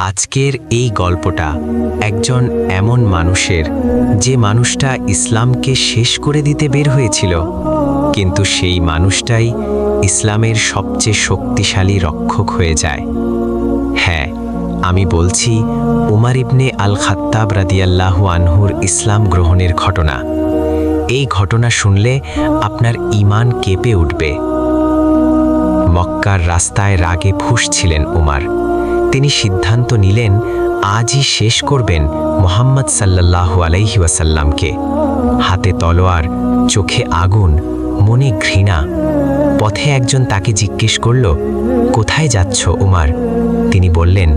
আজকের এই গল্পটা একজন এমন মানুষের, যে মানুষটা ইসলামকে শেষ করে দিতে বের হয়েছিল, কিন্তু সেই মানুষটাই ইসলামের সবচেয়ে শক্তিশালী রক্ষক হয়ে যায়। হ্যাঁ, আমি বলছি উমর ইবনে আল খাত্তাব রাদিয়াল্লাহু আনহুর ইসলাম গ্রহণের ঘটনা। এই ঘটনা শুনলে আপনার ঈমান কেঁপে উঠবে। মক্কার রাস্তায় রাগে ফুঁসছিলেন উমর। তিনি সিদ্ধান্ত নিলেন আজই শেষ করবেন মুহাম্মদ সাল্লাল্লাহু আলাইহি ওয়াসাল্লামকে। হাতে তলোয়ার, চোখে আগুন, মনে ঘৃণা। পথে একজন তাকে জিজ্ঞেস করল, কোথায় যাচ্ছ উমর? তিনি বললেন,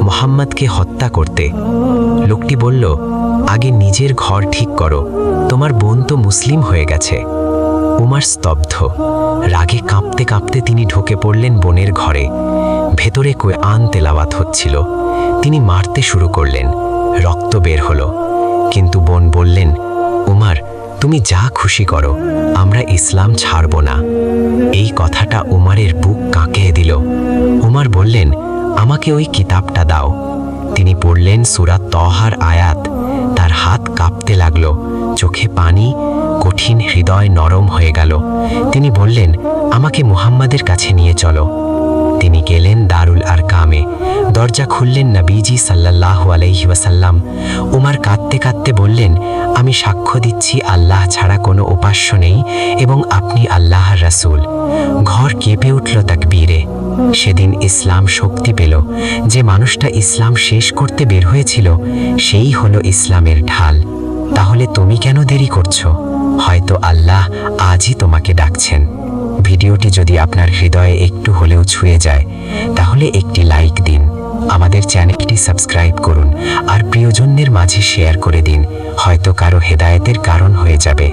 মুহাম্মদকে হত্যা করতে। লোকটি বলল, আগে নিজের ঘর ঠিক করো, তোমার বোন তো মুসলিম হয়ে গেছে। উমর স্তব্ধ। রাগে কাঁপতে কাঁপতে তিনি ঢুকে পড়লেন বোনের ঘরে। ভেতরে কোরআন তেলাওয়াত হচ্ছিল। তিনি মারতে শুরু করলেন। রক্ত বের হলো। কিন্তু বোন বললেন, উমর, তুমি যা খুশি করো, আমরা ইসলাম ছাড়ব না। এই কথাটা উমরের বুক কাঁকিয়ে দিল। উমর বললেন, আমাকে ওই কিতাবটা দাও। তিনি পড়লেন সূরা তহার আয়াত। তার হাত কাঁপতে লাগলো, চোখে পানি, কঠিন হৃদয় নরম হয়ে গেল। তিনি বললেন, আমাকে মুহাম্মাদের কাছে নিয়ে চলো। তিনি গেলেন দারুল আরকামে। দরজা খুললেন নবীজি সাল্লাল্লাহু আলাইহি ওয়াসাল্লাম। উমর কাঁদতে কাঁদতে বললেন, আমি সাক্ষ্য দিচ্ছি আল্লাহ ছাড়া কোনো উপাস্য নেই এবং আপনি আল্লাহর রাসূল। ঘর কেঁপে উঠল তাকবীরে। সেদিন ইসলাম শক্তি পেল। যে মানুষটা ইসলাম শেষ করতে বের হয়েছিল, সেই হলো ইসলামের ঢাল। তাহলে তুমি কেন দেরি করছো? হয়তো আল্লাহ আজই তোমাকে ডাকছেন। ভিডিওটি যদি আপনার হৃদয়ে একটু হলেও ছুঁয়ে যায়, তাহলে একটি লাইক দিন, আমাদের চ্যানেলটি সাবস্ক্রাইব করুন আর প্রিয়জনদের মাঝে শেয়ার করে দিন। হয়তো কারো হেদায়েতের কারণ হয়ে যাবে।